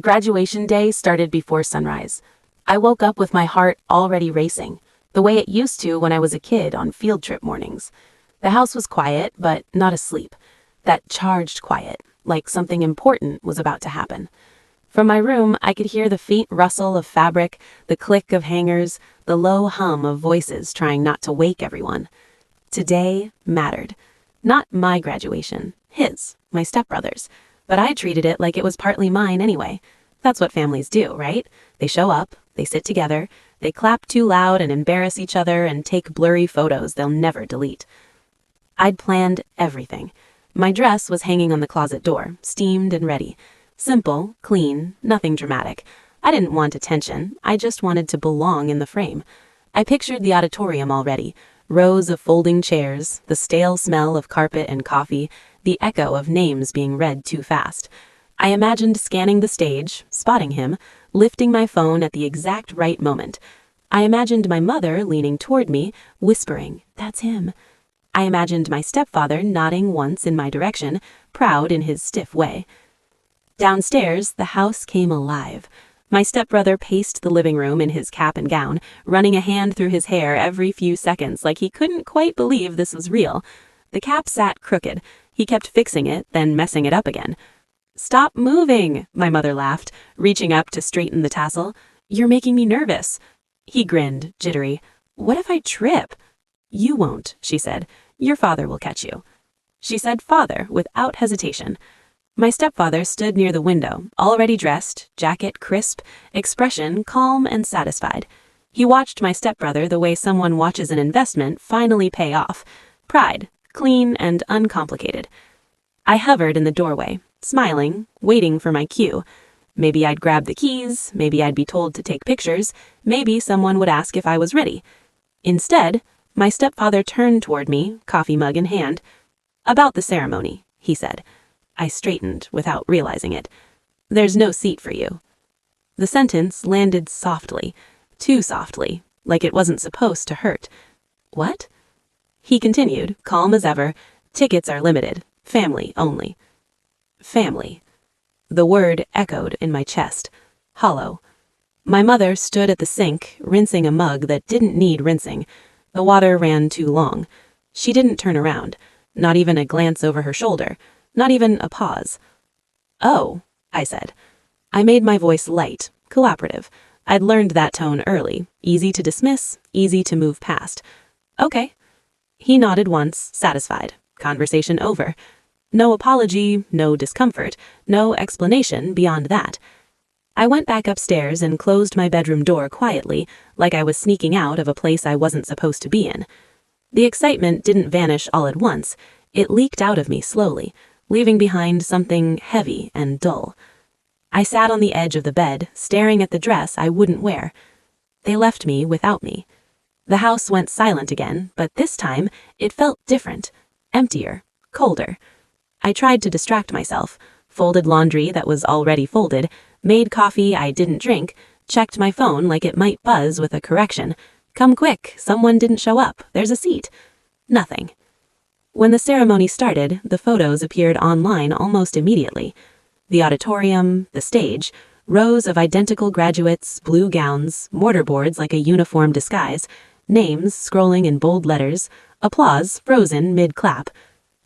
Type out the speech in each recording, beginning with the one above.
Graduation day started before sunrise. I woke up with my heart already racing, the way it used to when I was a kid on field trip mornings. The house was quiet, but not asleep. That charged quiet, like something important was about to happen. From my room, I could hear the faint rustle of fabric, the click of hangers, the low hum of voices trying not to wake everyone. Today mattered. Not my graduation, his, my stepbrother's. But I treated it like it was partly mine anyway. That's what families do, right? They show up, they sit together, they clap too loud and embarrass each other and take blurry photos they'll never delete. I'd planned everything. My dress was hanging on the closet door, steamed and ready. Simple, clean, nothing dramatic. I didn't want attention, I just wanted to belong in the frame. I pictured the auditorium already. Rows of folding chairs, the stale smell of carpet and coffee, the echo of names being read too fast. I imagined scanning the stage, spotting him, lifting my phone at the exact right moment. I imagined my mother leaning toward me, whispering, "That's him." I imagined my stepfather nodding once in my direction, proud in his stiff way. Downstairs, the house came alive. My stepbrother paced the living room in his cap and gown, running a hand through his hair every few seconds like he couldn't quite believe this was real. The cap sat crooked. He kept fixing it, then messing it up again. "Stop moving," my mother laughed, reaching up to straighten the tassel. "You're making me nervous." He grinned, jittery. "What if I trip?" "You won't," she said. "Your father will catch you." She said father without hesitation. My stepfather stood near the window, already dressed, jacket crisp, expression calm and satisfied. He watched my stepbrother the way someone watches an investment finally pay off. Pride, clean and uncomplicated. I hovered in the doorway, smiling, waiting for my cue. Maybe I'd grab the keys, maybe I'd be told to take pictures, maybe someone would ask if I was ready. Instead, my stepfather turned toward me, coffee mug in hand. "About the ceremony," he said. I straightened without realizing it. "There's no seat for you." The sentence landed softly, too softly, like it wasn't supposed to hurt. "What?" He continued, calm as ever. "Tickets are limited. Family only." Family. The word echoed in my chest, hollow. My mother stood at the sink, rinsing a mug that didn't need rinsing. The water ran too long. She didn't turn around, not even a glance over her shoulder. Not even a pause. "Oh," I said. I made my voice light, collaborative. I'd learned that tone early, easy to dismiss, easy to move past. "Okay." He nodded once, satisfied. Conversation over. No apology, no discomfort, no explanation beyond that. I went back upstairs and closed my bedroom door quietly, like I was sneaking out of a place I wasn't supposed to be in. The excitement didn't vanish all at once. It leaked out of me slowly, leaving behind something heavy and dull. I sat on the edge of the bed, staring at the dress I wouldn't wear. They left me without me. The house went silent again, but this time it felt different, emptier, colder. I tried to distract myself, folded laundry that was already folded, made coffee I didn't drink, checked my phone like it might buzz with a correction. "Come quick, someone didn't show up, there's a seat." Nothing. When the ceremony started, the photos appeared online almost immediately. The auditorium, the stage, rows of identical graduates, blue gowns, mortarboards like a uniform disguise, names scrolling in bold letters, applause frozen mid-clap.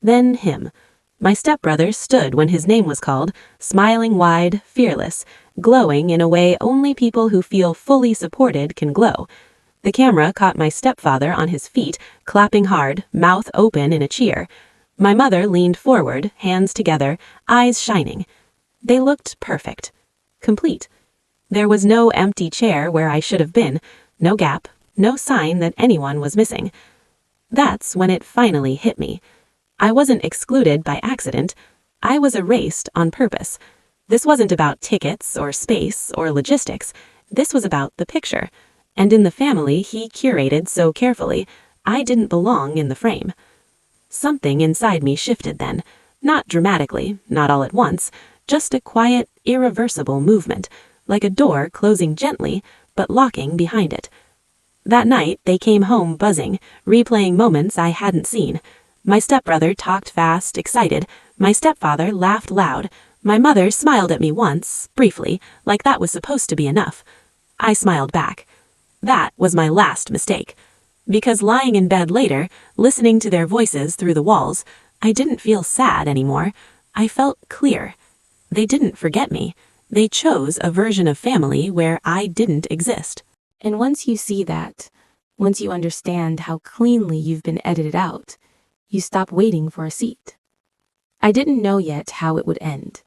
Then him. My stepbrother stood when his name was called, smiling wide, fearless, glowing in a way only people who feel fully supported can glow. The camera caught my stepfather on his feet, clapping hard, mouth open in a cheer. My mother leaned forward, hands together, eyes shining. They looked perfect. Complete. There was no empty chair where I should have been, no gap, no sign that anyone was missing. That's when it finally hit me. I wasn't excluded by accident. I was erased on purpose. This wasn't about tickets or space or logistics. This was about the picture. And in the family he curated so carefully, I didn't belong in the frame. Something inside me shifted then, not dramatically, not all at once, just a quiet, irreversible movement, like a door closing gently, but locking behind it. That night they came home buzzing, replaying moments I hadn't seen. My stepbrother talked fast, excited. My stepfather laughed loud. My mother smiled at me once, briefly, like that was supposed to be enough. I smiled back. That was my last mistake. Because lying in bed later, listening to their voices through the walls, I didn't feel sad anymore. I felt clear. They didn't forget me. They chose a version of family where I didn't exist. And once you see that, once you understand how cleanly you've been edited out, you stop waiting for a seat. I didn't know yet how it would end.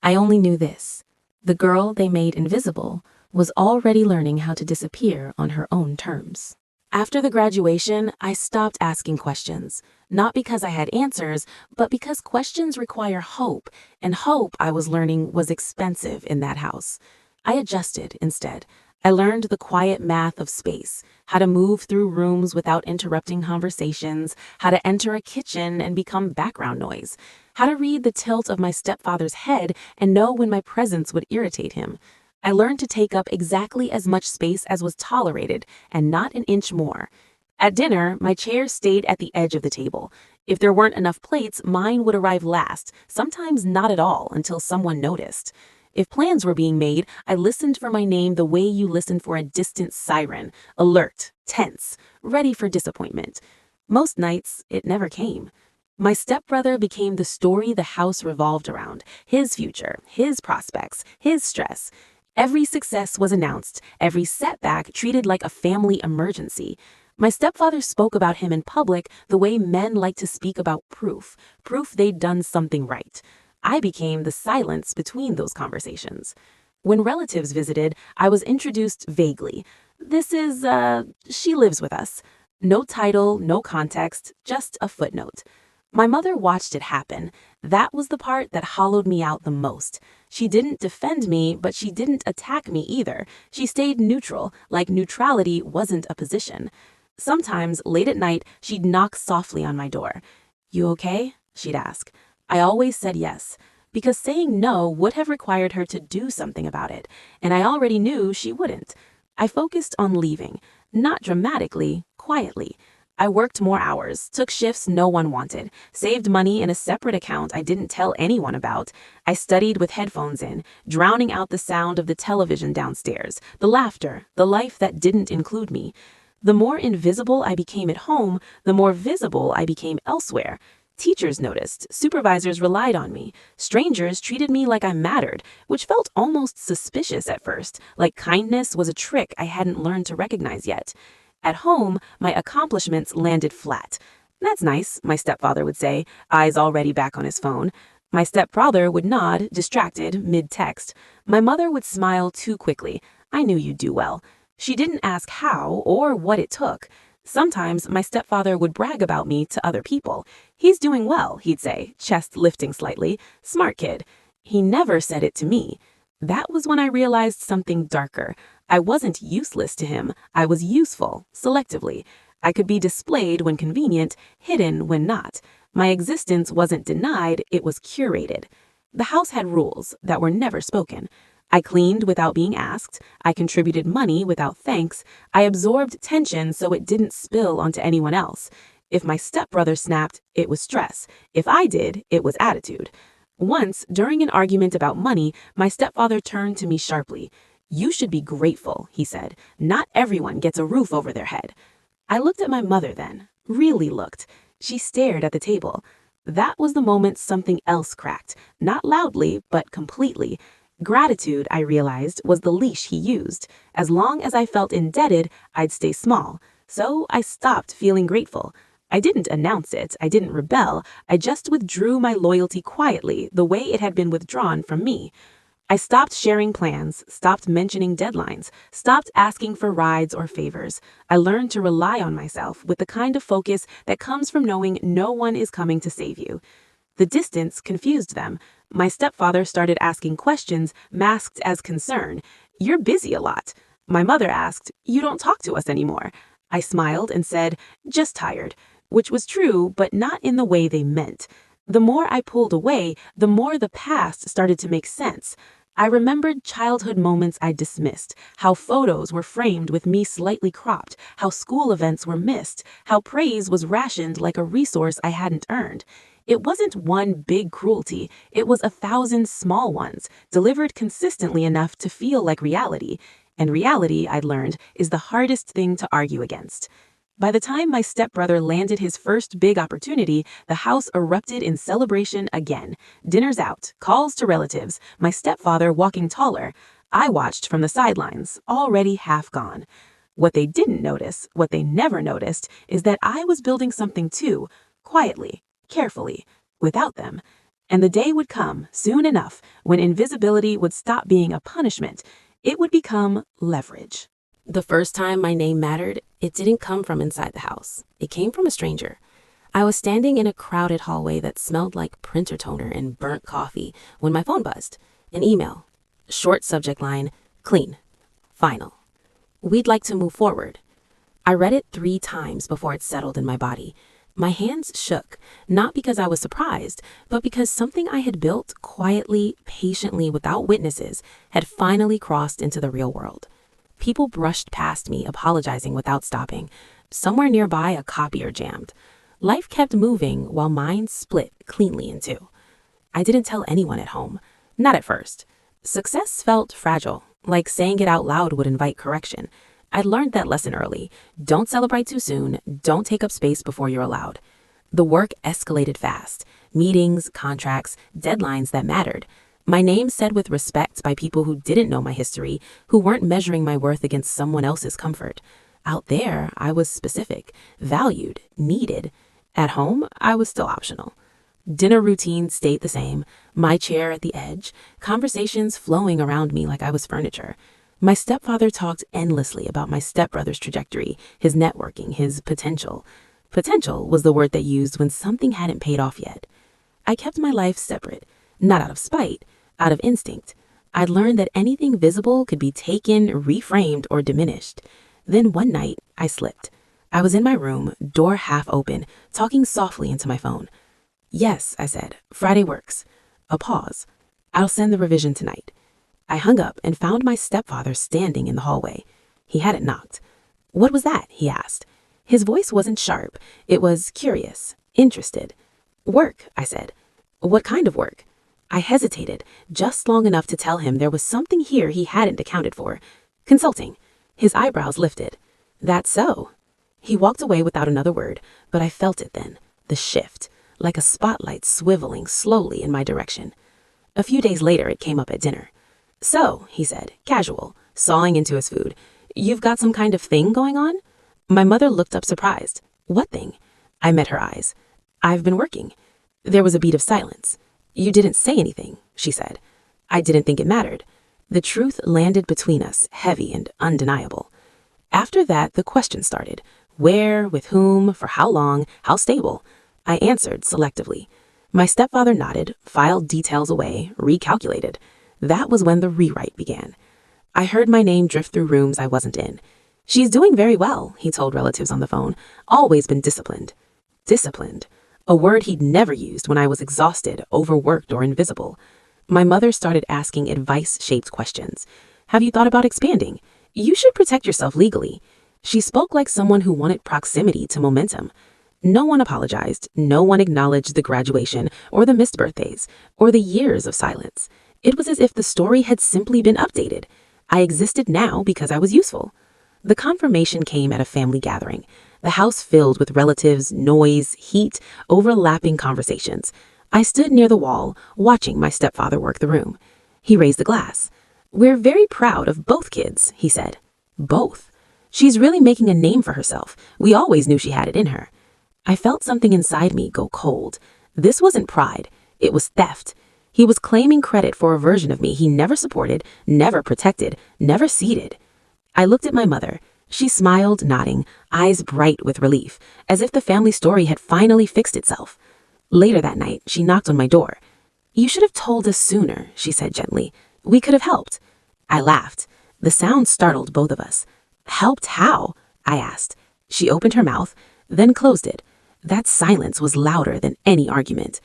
I only knew this. The girl they made invisible was already learning how to disappear on her own terms. After the graduation, I stopped asking questions, not because I had answers, but because questions require hope, and hope, I was learning, was expensive in that house. I adjusted instead. I learned the quiet math of space, how to move through rooms without interrupting conversations, how to enter a kitchen and become background noise, how to read the tilt of my stepfather's head and know when my presence would irritate him. I learned to take up exactly as much space as was tolerated, and not an inch more. At dinner, my chair stayed at the edge of the table. If there weren't enough plates, mine would arrive last, sometimes not at all until someone noticed. If plans were being made, I listened for my name the way you listen for a distant siren, alert, tense, ready for disappointment. Most nights, it never came. My stepbrother became the story the house revolved around, his future, his prospects, his stress. Every success was announced, every setback treated like a family emergency. My stepfather spoke about him in public the way men like to speak about proof they'd done something right. I became the silence between those conversations. When relatives visited, I was introduced vaguely. She lives with us. No title, no context, just a footnote. My mother watched it happen. That was the part that hollowed me out the most. She didn't defend me, but she didn't attack me either. She stayed neutral, like neutrality wasn't a position. Sometimes, late at night, she'd knock softly on my door. "You okay?" she'd ask. I always said yes, because saying no would have required her to do something about it, and I already knew she wouldn't. I focused on leaving, not dramatically, quietly. I worked more hours, took shifts no one wanted, saved money in a separate account I didn't tell anyone about. I studied with headphones in, drowning out the sound of the television downstairs, the laughter, the life that didn't include me. The more invisible I became at home, the more visible I became elsewhere. Teachers noticed, supervisors relied on me, strangers treated me like I mattered, which felt almost suspicious at first, like kindness was a trick I hadn't learned to recognize yet. At home, my accomplishments landed flat. "That's nice," my stepfather would say, eyes already back on his phone. My stepbrother would nod, distracted, mid-text. My mother would smile too quickly. "I knew you'd do well." She didn't ask how or what it took. Sometimes my stepfather would brag about me to other people. "He's doing well," he'd say, chest lifting slightly. "Smart kid." He never said it to me. That was when I realized something darker. I wasn't useless to him. I was useful, selectively. I could be displayed when convenient, hidden when not. My existence wasn't denied, it was curated. The house had rules that were never spoken. I cleaned without being asked. I contributed money without thanks. I absorbed tension so it didn't spill onto anyone else. If my stepbrother snapped, it was stress. If I did, it was attitude. Once, during an argument about money, my stepfather turned to me sharply. "You should be grateful," he said. "Not everyone gets a roof over their head." I looked at my mother then, really looked. She stared at the table. That was the moment something else cracked, not loudly, but completely. Gratitude, I realized, was the leash he used. As long as I felt indebted, I'd stay small. So I stopped feeling grateful. I didn't announce it, I didn't rebel, I just withdrew my loyalty quietly, the way it had been withdrawn from me. I stopped sharing plans, stopped mentioning deadlines, stopped asking for rides or favors. I learned to rely on myself with the kind of focus that comes from knowing no one is coming to save you. The distance confused them. My stepfather started asking questions masked as concern. "You're busy a lot." My mother asked, "You don't talk to us anymore." I smiled and said, "Just tired," which was true, but not in the way they meant. The more I pulled away, the more the past started to make sense. I remembered childhood moments I dismissed, how photos were framed with me slightly cropped, how school events were missed, how praise was rationed like a resource I hadn't earned. It wasn't one big cruelty, it was 1,000 small ones, delivered consistently enough to feel like reality. And reality, I'd learned, is the hardest thing to argue against. By the time my stepbrother landed his first big opportunity, the house erupted in celebration again. Dinners out, calls to relatives, my stepfather walking taller. I watched from the sidelines, already half gone. What they didn't notice, what they never noticed, is that I was building something too, quietly, carefully, without them. And the day would come, soon enough, when invisibility would stop being a punishment. It would become leverage. The first time my name mattered, it didn't come from inside the house. It came from a stranger. I was standing in a crowded hallway that smelled like printer toner and burnt coffee when my phone buzzed. An email. Short subject line, clean. Final. We'd like to move forward. I read it 3 times before it settled in my body. My hands shook, not because I was surprised, but because something I had built quietly, patiently, without witnesses, had finally crossed into the real world. People brushed past me, apologizing without stopping. Somewhere nearby, a copier jammed. Life kept moving while mine split cleanly in 2. I didn't tell anyone at home. Not at first. Success felt fragile, like saying it out loud would invite correction. I'd learned that lesson early. Don't celebrate too soon. Don't take up space before you're allowed. The work escalated fast. Meetings, contracts, deadlines that mattered. My name said with respect by people who didn't know my history, who weren't measuring my worth against someone else's comfort. Out there, I was specific, valued, needed. At home, I was still optional. Dinner routine stayed the same, my chair at the edge, conversations flowing around me like I was furniture. My stepfather talked endlessly about my stepbrother's trajectory, his networking, his potential. Potential was the word they used when something hadn't paid off yet. I kept my life separate, not out of spite, out of instinct. I'd learned that anything visible could be taken, reframed, or diminished. Then one night, I slipped. I was in my room, door half open, talking softly into my phone. Yes, I said, Friday works. A pause. I'll send the revision tonight. I hung up and found my stepfather standing in the hallway. He hadn't knocked. What was that? He asked. His voice wasn't sharp. It was curious, interested. Work, I said. What kind of work? I hesitated, just long enough to tell him there was something here he hadn't accounted for. Consulting. His eyebrows lifted. That's so. He walked away without another word, but I felt it then, the shift, like a spotlight swiveling slowly in my direction. A few days later, it came up at dinner. So, he said, casual, sawing into his food, you've got some kind of thing going on? My mother looked up surprised. What thing? I met her eyes. I've been working. There was a beat of silence. You didn't say anything, she said. I didn't think it mattered. The truth landed between us, heavy and undeniable. After that, the question started. Where, with whom, for how long, how stable? I answered selectively. My stepfather nodded, filed details away, recalculated. That was when the rewrite began. I heard my name drift through rooms I wasn't in. She's doing very well, he told relatives on the phone. Always been disciplined. Disciplined. A word he'd never used when I was exhausted, overworked, or invisible. My mother started asking advice-shaped questions. Have you thought about expanding? You should protect yourself legally. She spoke like someone who wanted proximity to momentum. No one apologized. No one acknowledged the graduation, or the missed birthdays, or the years of silence. It was as if the story had simply been updated. I existed now because I was useful. The confirmation came at a family gathering. The house filled with relatives, noise, heat, overlapping conversations. I stood near the wall, watching my stepfather work the room. He raised a glass. We're very proud of both kids, he said. Both. She's really making a name for herself. We always knew she had it in her. I felt something inside me go cold. This wasn't pride. It was theft. He was claiming credit for a version of me he never supported, never protected, never seeded. I looked at my mother. She smiled, nodding, eyes bright with relief, as if the family story had finally fixed itself. Later that night, she knocked on my door. You should have told us sooner, she said gently. We could have helped. I laughed. The sound startled both of us. Helped how? I asked. She opened her mouth, then closed it. That silence was louder than any argument.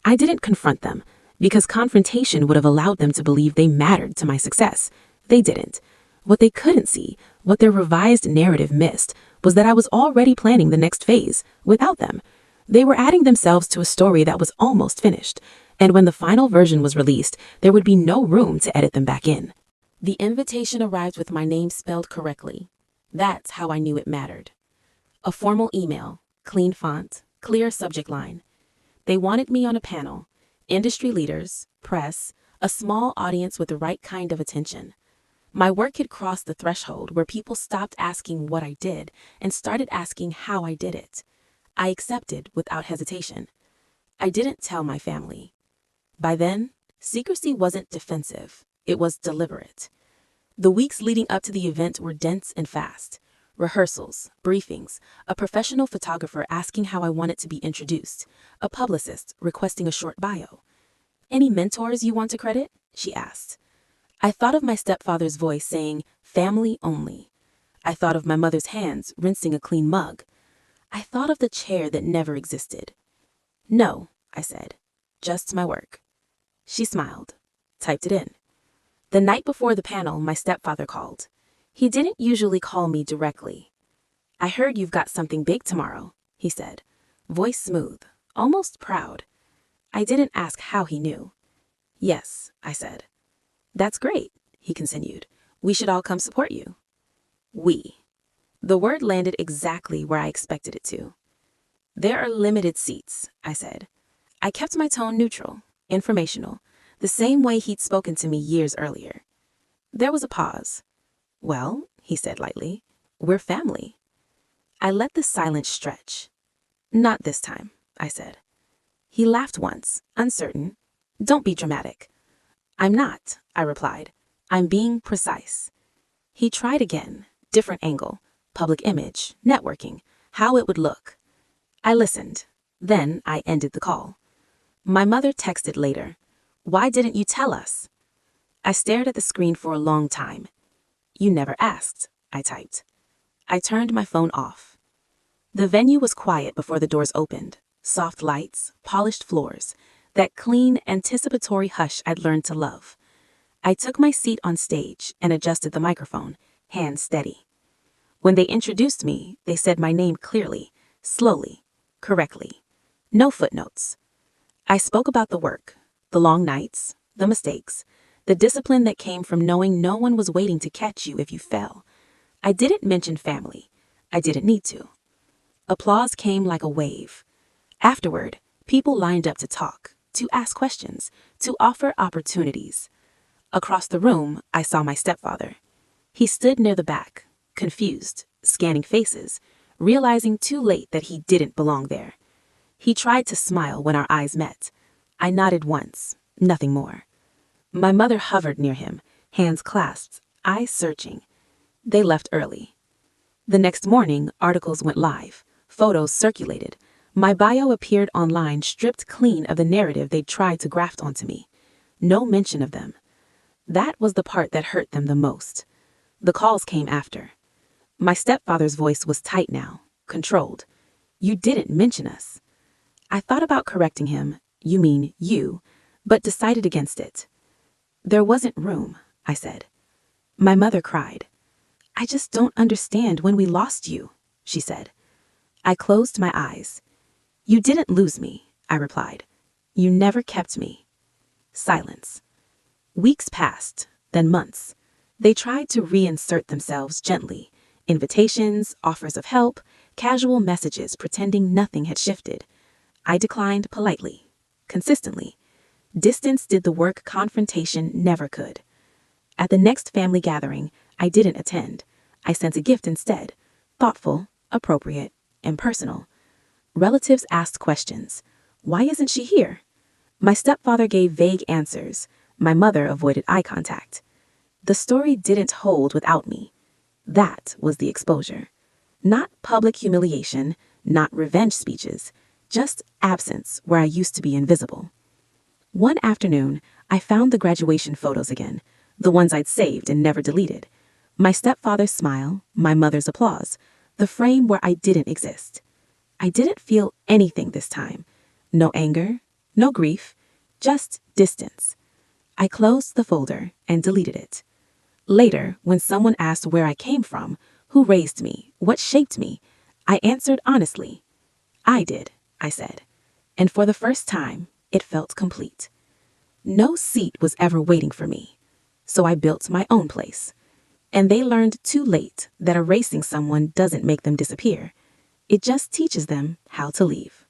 I didn't confront them, because confrontation would have allowed them to believe they mattered to my success. They didn't. What they couldn't see, what their revised narrative missed, was that I was already planning the next phase, without them. They were adding themselves to a story that was almost finished, and when the final version was released, there would be no room to edit them back in. The invitation arrived with my name spelled correctly. That's how I knew it mattered. A formal email, clean font, clear subject line. They wanted me on a panel, industry leaders, press, a small audience with the right kind of attention. My work had crossed the threshold where people stopped asking what I did and started asking how I did it. I accepted without hesitation. I didn't tell my family. By then, secrecy wasn't defensive, it was deliberate. The weeks leading up to the event were dense and fast. Rehearsals, briefings, a professional photographer asking how I wanted to be introduced, a publicist requesting a short bio. "Any mentors you want to credit?" she asked. I thought of my stepfather's voice saying, "Family only." I thought of my mother's hands rinsing a clean mug. I thought of the chair that never existed. "No," I said, "just my work." She smiled, typed it in. The night before the panel, my stepfather called. He didn't usually call me directly. "I heard you've got something big tomorrow," he said, voice smooth, almost proud. I didn't ask how he knew. "Yes," I said. "That's great," he continued. "We should all come support you." We. The word landed exactly where I expected it to. "There are limited seats," I said. I kept my tone neutral, informational, the same way he'd spoken to me years earlier. There was a pause. "Well," he said lightly, "we're family." I let the silence stretch. "Not this time," I said. He laughed once, uncertain. "Don't be dramatic." "I'm not," I replied. "I'm being precise." He tried again, different angle, public image, networking, how it would look. I listened. Then I ended the call. My mother texted later. "Why didn't you tell us?" I stared at the screen for a long time. "You never asked," I typed. I turned my phone off. The venue was quiet before the doors opened. Soft lights, polished floors, that clean, anticipatory hush I'd learned to love. I took my seat on stage and adjusted the microphone, hands steady. When they introduced me, they said my name clearly, slowly, correctly. No footnotes. I spoke about the work, the long nights, the mistakes, the discipline that came from knowing no one was waiting to catch you if you fell. I didn't mention family. I didn't need to. Applause came like a wave. Afterward, people lined up to talk, to ask questions, to offer opportunities. Across the room, I saw my stepfather. He stood near the back, confused, scanning faces, realizing too late that he didn't belong there. He tried to smile when our eyes met. I nodded once, nothing more. My mother hovered near him, hands clasped, eyes searching. They left early. The next morning, articles went live, photos circulated. My bio appeared online, stripped clean of the narrative they'd tried to graft onto me. No mention of them. That was the part that hurt them the most. The calls came after. My stepfather's voice was tight now, controlled. "You didn't mention us." I thought about correcting him, "You mean you," but decided against it. "There wasn't room," I said. My mother cried. "I just don't understand when we lost you," she said. I closed my eyes. "You didn't lose me," I replied. "You never kept me." Silence. Weeks passed, then months. They tried to reinsert themselves gently. Invitations, offers of help, casual messages pretending nothing had shifted. I declined politely, consistently. Distance did the work confrontation never could. At the next family gathering, I didn't attend. I sent a gift instead, thoughtful, appropriate, impersonal. Relatives asked questions. "Why isn't she here?" My stepfather gave vague answers. My mother avoided eye contact. The story didn't hold without me. That was the exposure. Not public humiliation, not revenge speeches, just absence where I used to be invisible. One afternoon, I found the graduation photos again, the ones I'd saved and never deleted. My stepfather's smile, my mother's applause, the frame where I didn't exist. I didn't feel anything this time. No anger, no grief, just distance. I closed the folder and deleted it. Later, when someone asked where I came from, who raised me, what shaped me, I answered honestly. I did. I said. And for the first time, it felt complete. No seat was ever waiting for me, so I built my own place. And they learned too late that erasing someone doesn't make them disappear. It just teaches them how to leave.